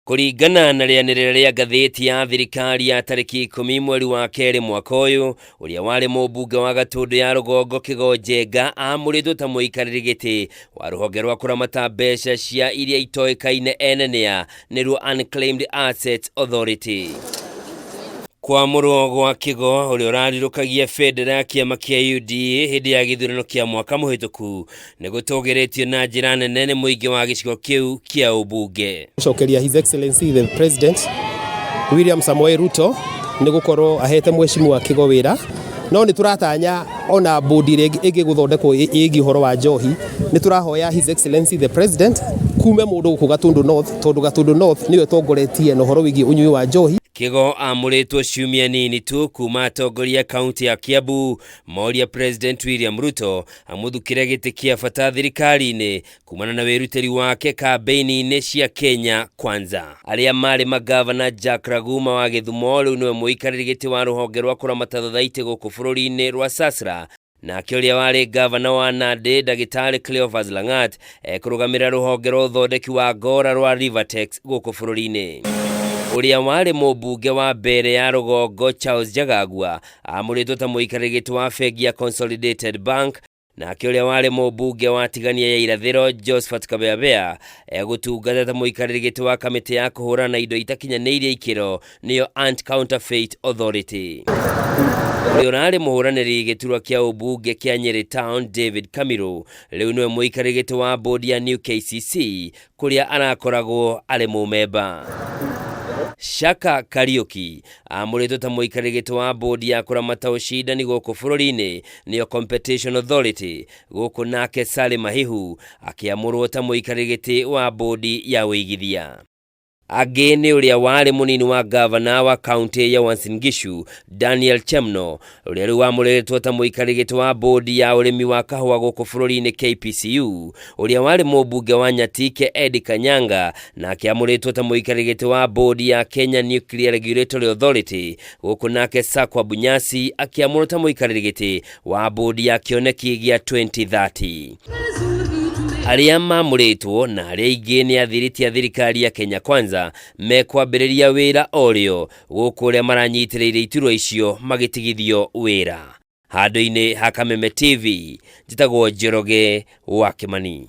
Kuringana na rĩanĩrĩra rĩa ngathĩti ya thirikari ya tarĩki 10 mweri wa kerĩ mwaka ũyũ, ũrĩa warĩ mũmbunge wa Gatũndũ ya rũgongo Kĩgonjenga amũrĩtwo ta muikariri giti wa ruhonge rwa kuramata mbeca cia iria itoĩkaine enenea nĩruo Unclaimed Assets Authority. Kwamurwo gwa Kigo ũrĩa ũrarirũkagia bendera ya kiama kĩa UDA hĩndĩ ya gĩthurano kĩa mwaka mũhĩtũku nĩgũtũgĩrĩtio na njĩra nene nĩ mũingĩ wa gĩcigo kĩu kĩa ũmbunge. Cokeria His Excellency the President William Samoei Ruto nĩgũkorwo ahete mheshimiwa Kigo wĩra, no nĩ turatanya ona bodi ĩngĩ gũthondekwo ĩgiĩ ũhoro wa njohi. Nĩ tũrahoya His Excellency the President kume mũndũ gũkũ Gatũndũ North, tondũ Gatũndũ North nĩwe tongoretie na ũhoro wĩgiĩ ũnyui wa njohi. Kigo amũrĩtwo ciumia nini tu kuma atongoria kaunti ya Kiambu moria President William Ruto amũthukĩre gĩtĩ kĩa bata thirikari-inĩ kumana na wĩrutĩri wake kambĩini-inĩ cia Kenya Kwanza. Arĩa marĩ magavana Jack Raguma wa Gĩthumo rĩu nĩwe muikariri gĩtĩ wa ruhonge rwa kuramata thutha gũkũ bũrũri-inĩ rwa Sasra, nake ũrĩa warĩ gavana wa Nandi Ndagĩtarĩ Cleophas Langat ekũrũgamĩrĩra ruhonge rwa ũthondeki wa ngora rwa Rivertex gũkũ bũrũri-inĩ. Uria warĩ mũmbunge wa mbere ya rũgongo Charles Jagagua amũrĩtwo ta muikariri gĩtĩ wa bengi ya Consolidated Bank, nake ũrĩa warĩ mũmbunge wa tigania ya irathĩro Josephat Kabeabea egũtungata ta muikariri gĩtĩ wa kamĩtĩ ya kũhũrana na indo itakinyanĩirie ikĩro nĩyo Anti-Counterfeit Authority. Ũrĩa ũrarĩ mũhũranĩri gĩturwa kĩa ũmbunge kĩa Nyeri Town David Kamiro rĩu nĩwe muikariri gĩtĩ wa bodi ya New KCC kũrĩa arakoragwo arĩ mũmemba. Shaka Kariuki amũrĩtwo ta muikariri gĩtĩ wa bodi ya kuramata ũcindani gũkũ bũrũri-inĩ nĩyo Competition Authority, gũkũ nake Salim Mahihu akĩamũrwo ta muikariri gĩtĩ wa bodi ya ũigithia. Angĩ nĩ ũrĩa warĩ mũnini wa gavana wa kaunti ya Uasin Gishu Daniel Chemno, ũrĩa rĩu amũrĩtwo ta muikariri gĩtĩ wa bodi ya ũrĩmi wa kahũa gũkũ bũrũri-inĩ KPCU, ũrĩa warĩ mũmbunge wa Niathiite Eddie Kanyanga nake amũrĩtwo ta muikariri gĩtĩ wa bodi ya Kenya Nuclear Regulatory Authority, gũkũ nake Sakwa Bunyasi akĩamũrwo ta muikariri gĩtĩ wa bodi ya kĩoneki gĩa 2030. Aria mamũrĩtwo na arĩa ingĩ nĩ athiriti a thirikari ya Kenya Kwanza mekwambĩrĩria wĩra orĩo gũkũ ũrĩa maranyitĩrĩire iturwa icio magĩtigithio wĩra. Handũ-inĩ ha Kameme TV, njĩtagwo Njoroge wa Kimani.